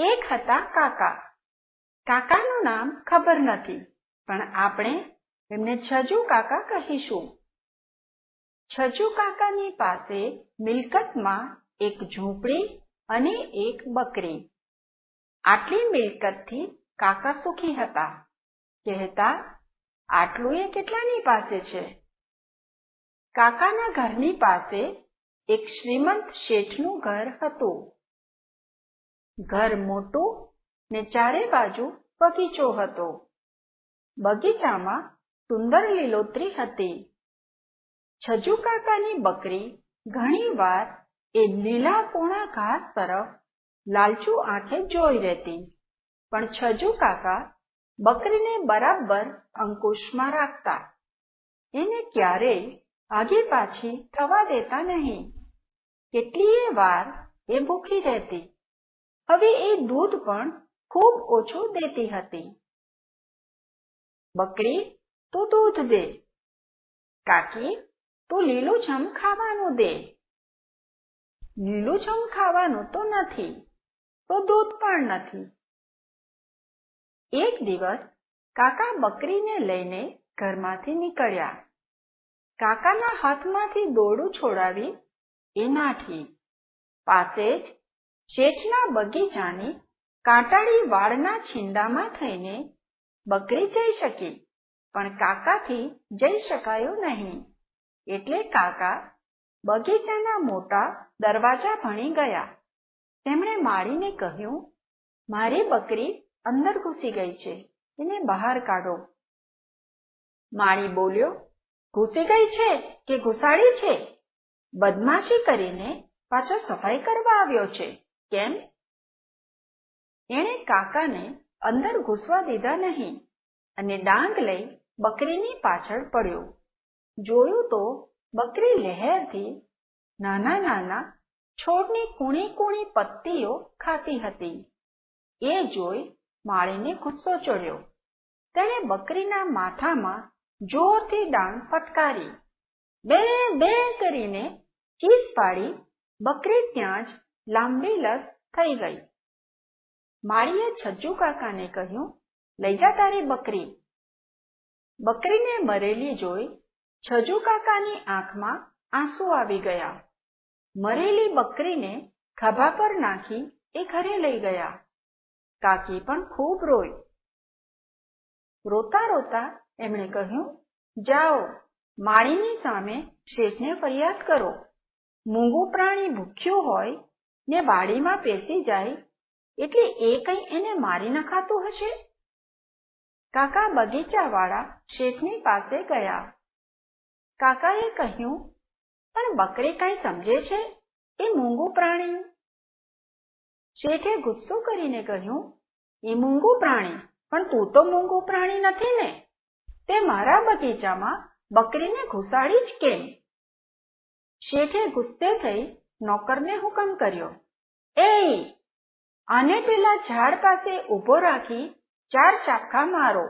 એક હતા કાકા. કાકાનું નામ ખબર નથી, પણ આપણે એમને છજુ કાકા કહીશું. છજુ કાકાની પાસે મિલકતમાં એક ઝૂંપડી અને એક બકરી. આટલી મિલકતથી કાકા સુખી હતા. કહેતા, આટલું એ કેટલાની પાસે છે? કાકાના ઘરની પાસે એક શ્રીમંત શેઠનું ઘર હતું. ઘર મોટું ને ચારે બાજુ બગીચો હતો. બગીચામાં સુંદર લીલોતરી હતી. છજુ કાકાની બકરી ઘણીવાર એ લીલા પોણા ઘાસ તરફ લાલચુ આંખે જોઈ રહેતી, પણ છજુ કાકા બકરીને બરાબર અંકુશમાં રાખતા. એને ક્યારેય આગે પાછી થવા દેતા નહીં. કેટલીય વાર એ ભૂખી રહેતી. હવે એ દૂધ પણ ખૂબ ઓછું દેતી હતી. બકરી, તું દૂધ દે. કાકી, તું લીલુંછમ ખાવાનું દે. લીલુંછમ ખાવાનું તો નથી, તો દૂધ પણ નથી. એક દિવસ કાકા બકરીને લઈને ઘરમાંથી નીકળ્યા. કાકાના હાથમાંથી દોરડું છોડાવી એ નાઠી. પાસે જ શેઠના બગીચાની કાંટાળી વાડના છીંડામાં થઈને બકરી જઈ શકી, પણ કાકાથી જઈ શકાયું નહીં. એટલે કાકા બગીચાના મોટા દરવાજા ભણી ગયા. તેમણે માળીને કહ્યું, મારી બકરી અંદર ઘૂસી ગઈ છે, એને બહાર કાઢો. માળી બોલ્યો, ઘૂસી ગઈ છે કે ઘુસાડી છે? બદમાશી કરીને પાછો સફાઈ કરવા આવ્યો છે, કેમ? એણે કાકાને અંદર ઘૂસવા દીધા નહીં અને ડાંગ લઈ બકરીની પાછળ પડ્યો. જોયું તો બકરી લહેરથી નાના નાના છોડની કૂણી કૂણી પત્તીઓ ખાતી હતી. એ જોઈ માળીને ગુસ્સો ચડ્યો. તેણે બકરીના માથામાં જોરથી ડાંગ ફટકારી. બે બે કરીને ચીસ પાડી બકરી ત્યાં જ લાંબી લસ થઈ ગઈ. માળીએ છજુ કાકાને કહ્યું, લઈ જા તારી બકરી. બકરીને મરેલી જોઈ છજુ કાકાની આંખમાં આંસુ આવી ગયા. મરેલી બકરીને ખભા પર નાખી એ ઘરે લઈ ગયા. કાકી પણ ખૂબ રોઈ. રોતા રોતા એમણે કહ્યું, જાઓ, માળીની સામે શેઠને ફરિયાદ કરો. મૂંગું પ્રાણી ભૂખ્યું હોય ને વાડીમાં પેસી જાય એટલે એ કંઈ એને મારી નખાતું હશે? કાકા બગીચાવાળા શેઠની પાસે ગયા. કાકાએ કહ્યું, પણ બકરી કંઈ સમજે છે? એ મૂંગું પ્રાણી. શેઠે ગુસ્સો કરીને કહ્યું, એ મૂંગું પ્રાણી, પણ તું તો મૂંગું પ્રાણી નથી ને? તે મારા બગીચામાં બકરીને ઘુસાડી જ કેમ? શેઠે ગુસ્સે થઈ નોકરને હુકમ કર્યો, એ આને પેલા ઝાડ પાસે ઊભો રાખી 4 ચાપખા મારો.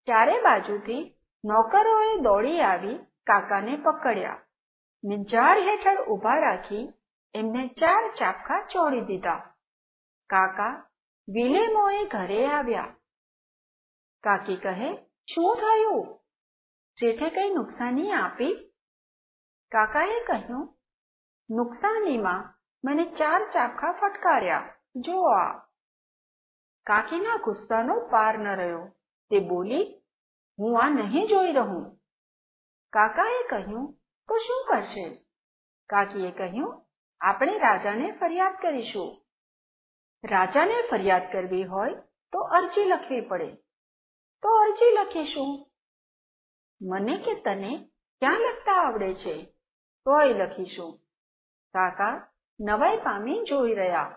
ચારે બાજુથી નોકરોએ દોડી આવી કાકાને પકડ્યા ને ઝાડ હેઠળ ઊભા રાખી એમને 4 ચાપખા ચોળી દીધા. કાકા વિલેમોએ ઘરે આવ્યા. કાકી કહે, શું થયું? શેઠે કઈ નુકસાની આપી? કાકાએ કહ્યું, નુકસાનીમાં મને 4 ચાપખા ફટકાર્યા. જો આ. કાકીના ગુસ્સાનો પાર ન રહ્યો. તે બોલી, હું આ નહીં જોઈ રહું. કાકાએ કહ્યું, તો શું કરશે? કાકીએ કહ્યું, આપણે રાજાને ફરિયાદ કરીશું. રાજાને ફરિયાદ કરવી હોય તો અરજી લખવી પડે. તો અરજી લખીશું. મને કે તને ક્યાં લખતા આવડે છે? તોય લખીશું. કાકા નવાઈ પામી જોઈ રહ્યા.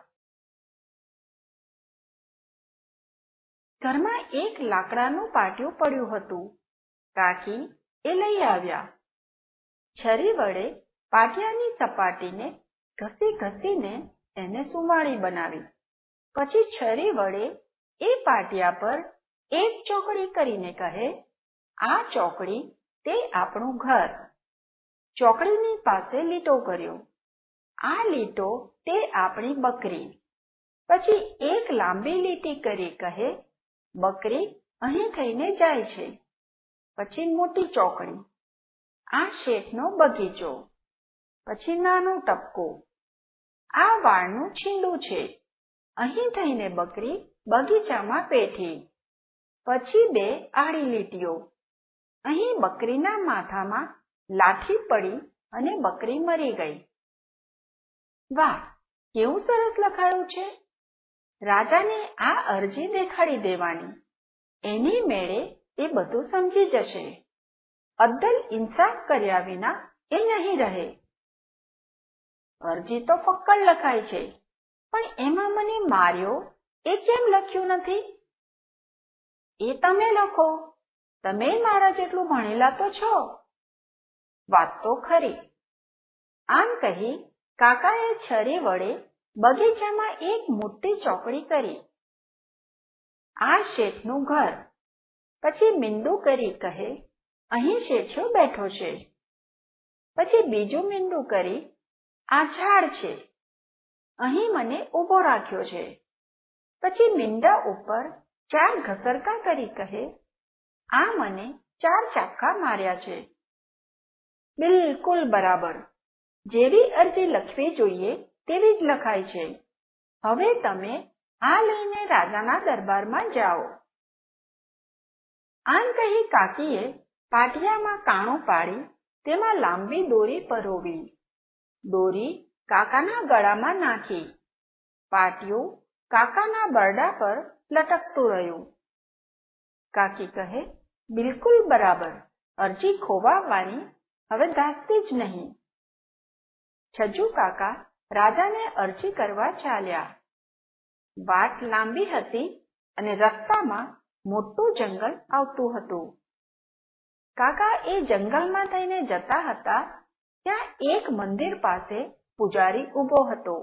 ઘરમાં એક લાકડાનું પાટિયું પડ્યું હતું. કાકી એ લઈ આવ્યા. છરી વડે પાટિયાની સપાટીને ઘસી ઘસીને એને સુંવાળી બનાવી. પછી છરી વડે એ પાટિયા પર એક ચોકડી કરીને કહે, આ ચોકડી તે આપણું ઘર. ચોકડીની પાસે લીટો કર્યો. આ લીટો તે આપણી બકરી. પછી એક લાંબી લીટી કરી કહે, બકરી અહીં થઈને જાય છે. પછી મોટી ચોકડી, આ શેઠનો બગીચો. પછી નાનું ટપકું, આ વાળનું છીંડું છે. અહીં થઈને બકરી બગીચામાં બેઠી. પછી બે આડી લીટીઓ, અહીં બકરીના માથામાં લાઠી પડી અને બકરી મરી ગઈ. વાહ, કેવું સરસ લખાયું છે! રાજાને આ અરજી દેખાડી દેવાની. એની મેળે એ બધું સમજી જશે. અદ્દલ ઇન્સાફ કર્યા વિના એ નહીં રહે. અરજી તો ફક્કડ લખાઈ છે, પણ એમાં મને માર્યો એ કેમ લખ્યું નથી? એ તમે લખો. તમે મારા જેટલું ભણેલા તો છો. વાત તો ખરી. આમ કહી કાકાએ છરી વડે બગીચામાં એક મોટી ચોકડી કરી. આ શેઠનું ઘર. પછી મીંડું કરી કહે, અહીં શેઠિયો બેઠો છે. પછી બીજું મીંડું કરી, આ ઝાડ છે. અહીં મને ઊભો રાખ્યો છે. પછી મીંડા ઉપર 4 ઘસરકા કરી કહે, આ મને 4 ચાપકા માર્યા છે. બિલકુલ બરાબર. જેવી અરજી લખવી જોઈએ તેવી જ લખાય છે. હવે તમે આ લઈને રાજાના દરબારમાં જાઓ. આમ કહી કાકીએ પાટિયામાં કાણું પાડી તેમાં લાંબી દોરી પરોવી. દોરી કાકાના ગળામાં નાખી. પાટિયું કાકાના બરડા પર લટકતું રહ્યું. કાકી કહે, બિલકુલ બરાબર. અરજી ખોવાવવાની હવે ધાસ્તી જ નહીં. છજુ કાકા રાજાને અરજી કરવા ચાલ્યા. વાટ લાંબી હતી અને રસ્તામાં મોટું જંગલ આવતું હતું. કાકા એ જંગલમાં થઈને જતા હતા ત્યાં એક મંદિર પાસે પૂજારી ઊભો હતો.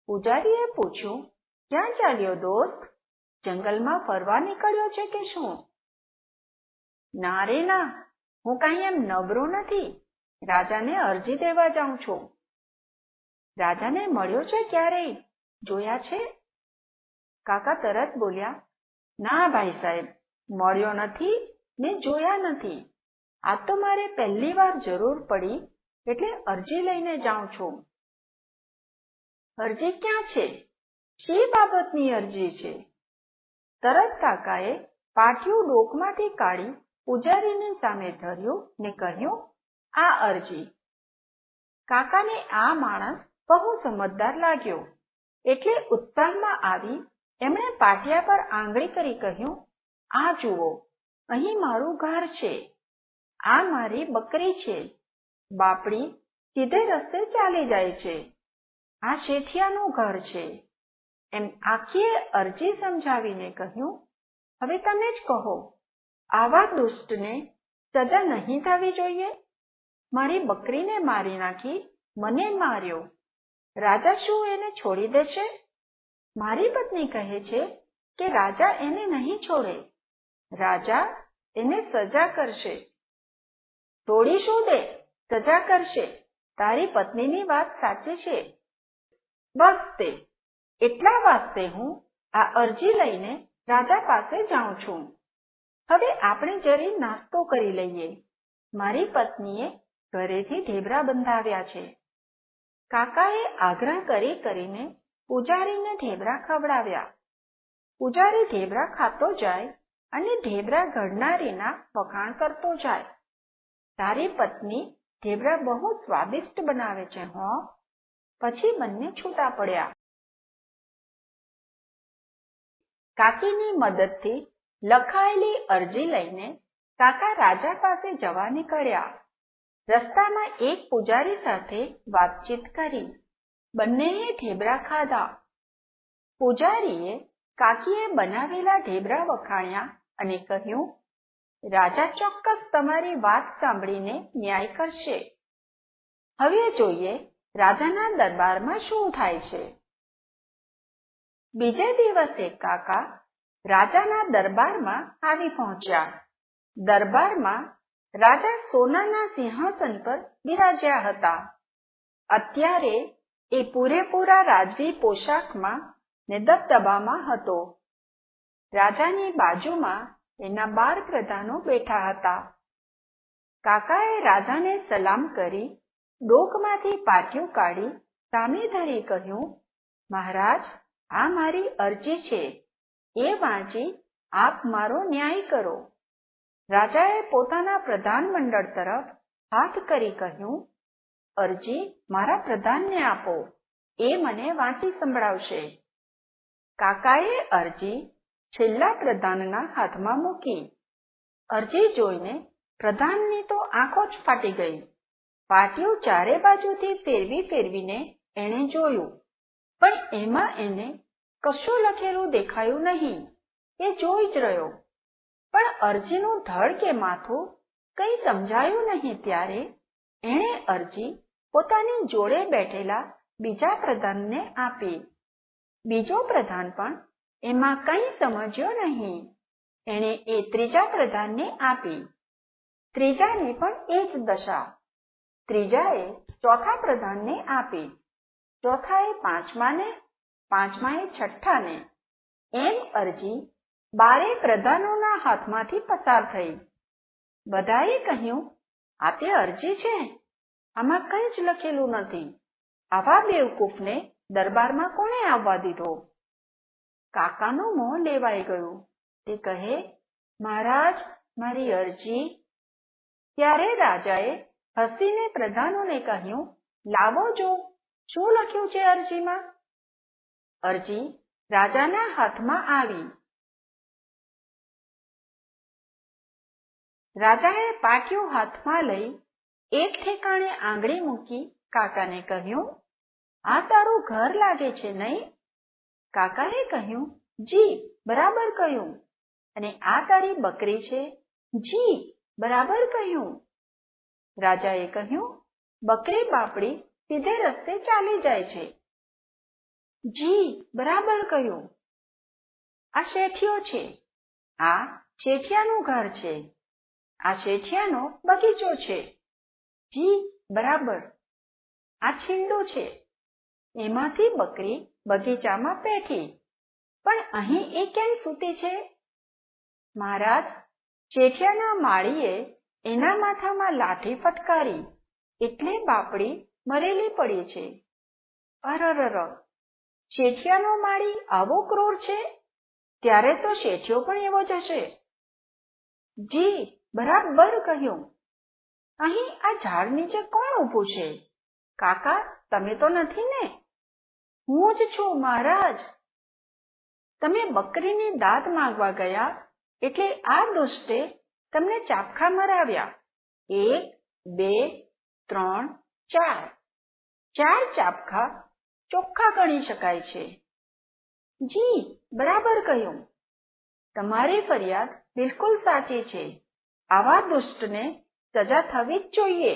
પૂજારીએ પૂછ્યું, ક્યાં ચાલ્યો દોસ્ત? જંગલમાં ફરવા નીકળ્યો છે કે શું? ના રે ના, હું કાંઈ એમ નબળો નથી. રાજાને અરજી દેવા જાઉં છું. રાજાને મળ્યો છે ક્યારેય? જોયા છે? કાકા તરત બોલ્યા, ના ભાઈ સાહેબ, મળ્યો નથી ને જોયા નથી. આ તો મારે પહેલી વાર જરૂર પડી એટલે અરજી લઈને જાઉં છું. અરજી ક્યાં છે? શી બાબતની અરજી છે? તરત કાકાએ પાટિયું ડોકમાંથી કાઢી પૂજારીની સામે ધર્યું ને કહ્યું, આ અરજી. કાકાને આ માણસ બહુ સમજદાર લાગ્યો એટલે ઉત્સાહમાં આવી એમણે પાટિયા પર આંગળી કરી કહ્યું, આ જુઓ, અહીં મારું ઘર છે. આ મારી બકરી છે. બાપડી સીધે રસ્તે ચાલી જાય છે. આ શેઠિયાનું ઘર છે. એમ આખીએ અરજી સમજાવીને કહ્યું, હવે તમે જ કહો, આવા દુષ્ટને સજા નહીં થવી જોઈએ? મારી બકરીને મારી નાખી, મને માર્યો. રાજા શું એને છોડી દેશે? મારી પત્ની કહે છે કે રાજા એને નહીં છોડે. રાજા એને સજા કરશે. છોડીશું દે, સજા કરશે. તારી પત્નીની વાત સાચી છે. બસ તે, એટલા વાસ્તે હું આ અરજી લઈને રાજા પાસે જાઉં છું. હવે આપણે જરી નાસ્તો કરી લઈએ. મારી પત્નીએ ઘરેથી ઢેબરા બંધાવ્યા છે. કાકાએ આગ્રહ કરીને પૂજારીને ઢેબરા ખવડાવ્યા. પૂજારી ઢેબરા ખાતો જાય અને ઢેબરા ઘડનારીના વખાણ કરતો જાય. તારી પત્ની ઢેબરા બહુ સ્વાદિષ્ટ બનાવે છે હો. પછી બંને છૂટા પડ્યા. કાકીની મદદથી લખાયેલી અરજી લઈને કાકા રાજા પાસે જવા નીકળ્યા. રસ્તામાં એક પૂજારી સાથે વાતચીત કરી. બંનેએ ઢેબરા ખાધા. પૂજારીએ કાકીએ બનાવેલા ઢેબરા વખાણ્યા અને કહ્યું, રાજા ચોક્કસ તમારી વાત સાંભળીને ન્યાય કરશે. હવે જોઈએ રાજાના દરબારમાં શું થાય છે. બીજે દિવસે કાકા રાજાના દરબારમાં આવી પહોંચ્યા. દરબારમાં રાજા સોનાના સિંહાસન પર બિરાજ્યા હતા. અત્યારે એ પૂરેપૂરા રાજવી પોશાકમાં ને દબદબામાં હતો. રાજાની બાજુમાં એના 12 પ્રધાનો બેઠા હતા. કાકાએ રાજાને સલામ કરી ડોકમાંથી પાટિયું કાઢી સામે ધરી કહ્યું, મહારાજ, આ મારી અરજી છે. એ વાંચી આપ મારો ન્યાય કરો. રાજાએ પોતાના પ્રધાનમંડળ તરફ હાથ કરી કહ્યું, અરજી મારા પ્રધાનને આપો. એ મને વાંચી સંભળાવશે. કાકાએ અરજી છેલ્લા પ્રધાનના હાથમાં મૂકી. અરજી જોઈને પ્રધાનની તો આંખો જ ફાટી ગઈ. પાટિયું ચારે બાજુથી ફેરવી ફેરવીને એણે જોયું, પણ એમાં એને કશું લખેલું દેખાયું નહીં. એ જોઈ જ રહ્યો, પણ અરજીનું ધડ કે માથું કંઈ સમજાયું નહીં. ત્યારે એણે અરજી પોતાની જોડે બેઠેલા બીજા પ્રધાનને આપી. બીજો પ્રધાન પણ એમાં કંઈ સમજ્યો નહીં. એણે એ ત્રીજા પ્રધાનને આપી. ત્રીજાની પણ એ જ દશા. ત્રીજાએ ચોથા પ્રધાનને આપી. ચોથાએ પાંચમાને, પાંચમાએ છઠ્ઠાને. એમ અરજી 12 પ્રધાનોના હાથમાંથી પસાર થઈ. બધાએ કહ્યું, આ તે અરજી છે, આમાં કંઈ જ લખેલું નથી. આવા બેવકૂફને દરબારમાં કોણે આવવા દીધો? કાકાનું મોં લેવાઈ ગયું. તે કહે, મહારાજ, મારી અરજી. ત્યારે રાજાએ હસીને પ્રધાનોને કહ્યું, લાવો જો, શું લખ્યું છે અરજીમાં? અરજી રાજાના હાથમાં આવી. રાજાએ પાટિયું હાથમાં લઈ એક ઠેકાણે આંગળી મૂકી કાકાને કહ્યું, આ તારું ઘર લાગે છે નહીં? કાકાએ કહ્યું, જી, બરાબર કહ્યું. અને આ તારી બકરી છે? જી, બરાબર કહ્યું. રાજાએ કહ્યું, બકરી બાપડી સીધે રસ્તે ચાલી જાય છે. જી, બરાબર કહ્યું. આ શેઠિયો છે. આ શેઠિયાનું ઘર છે. આ શેઠિયાનો બગીચો છે. જી, બરાબર. આ છીંડું છે. એમાંથી બકરી બગીચામાં બેઠી, પણ અહીં એ કેમ સૂતી છે? મહારાજ, શેઠિયાના માળીએ એના માથામાં લાઠી ફટકારી, એટલે બાપડી મરેલી પડી છે. અરરર, શેઠિયાનો માળી આવો ક્રૂર છે? ત્યારે તો શેઠિયો પણ એવો જ હશે. જી, બરાબર કહ્યું. અહીં આ ઝાડ નીચે કોણ ઊભું છે? કાકા, તમે તો નથી ને? હું જ છું, મહારાજ. તમે બકરીની દાદ માંગવા ગયા એટલે આ દુષ્ટે તમને ચાબખા મરાવ્યા. 1, 2, 3, 4. 4 ચાબખા ચોખ્ખા ગણી શકાય છે. જી, બરાબર કહ્યું. તમારી ફરિયાદ બિલકુલ સાચી છે. આવા દુષ્ટને સજા થવી જ જોઈએ.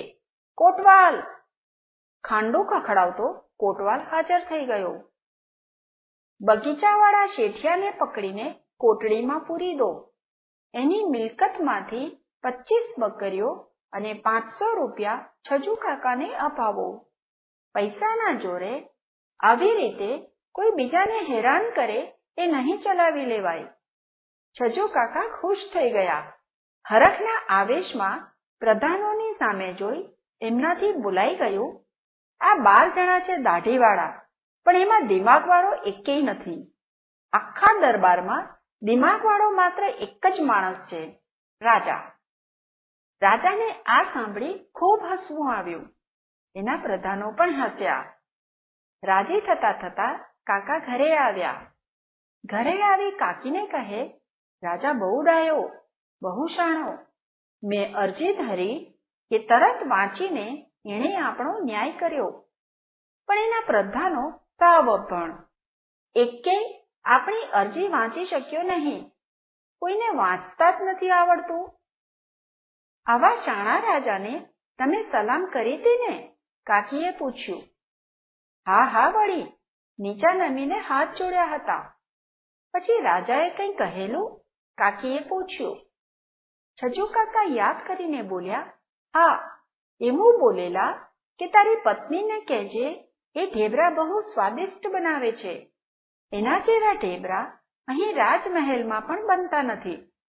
કોટવાલ! ખાંડું ખખડાવતો કોટવાલ હાજર થઈ ગયો. બગીચાવાળા શેઠિયાને પકડીને કોટડીમાં પૂરી દો. એની મિલકતમાંથી 25 બકરીઓ અને 500 રૂપિયા છજુ કાકાને અપાવો. પૈસાના જોરે આવી રીતે કોઈ બીજાને હેરાન કરે એ નહીં ચલાવી લેવાય. છજુ કાકા ખુશ થઈ ગયા. હરખના આવેશમાં પ્રધાનોની સામે જોઈ એમનાથી બોલાઈ ગયું, આ 12 જણા છે દાઢીવાળા, પણ એમાં દિમાગવાળો એકેય નથી. આખા દરબારમાં દિમાગવાળો માત્ર એક જ માણસ છે, રાજા. રાજાને આ સાંભળી ખૂબ હસવું આવ્યું. એના પ્રધાનો પણ હસ્યા. રાજી થતા થતા કાકા ઘરે આવ્યા. ઘરે આવી કાકીને કહે, રાજા બહુ ડાયો, બહુ શાણો. મેં અરજી ધરી કે તરત વાંચીને એણે આપણો ન્યાય કર્યો. પણ એના પ્રધાનો સાવ અભણ. એકેય આપણી અરજી વાંચી શક્યો નહીં. કોઈને વાંચતા જ નથી આવડતું. આવા શાણા રાજાને તમે સલામ કરી હતી ને? કાકીએ પૂછ્યું. હા હા વળી, નીચા નમીને હાથ જોડ્યા હતા. પછી રાજાએ કંઈ કહેલું? કાકીએ પૂછ્યું. છજુ કાકા યાદ કરીને બોલ્યા, હા, એવું બોલેલા કે તારી પત્નીને કહેજે એ ઢેબરા બહુ સ્વાદિષ્ટ બનાવે છે. એના જેવા ઢેબરા અહીં રાજમહેલમાં પણ બનતા નથી.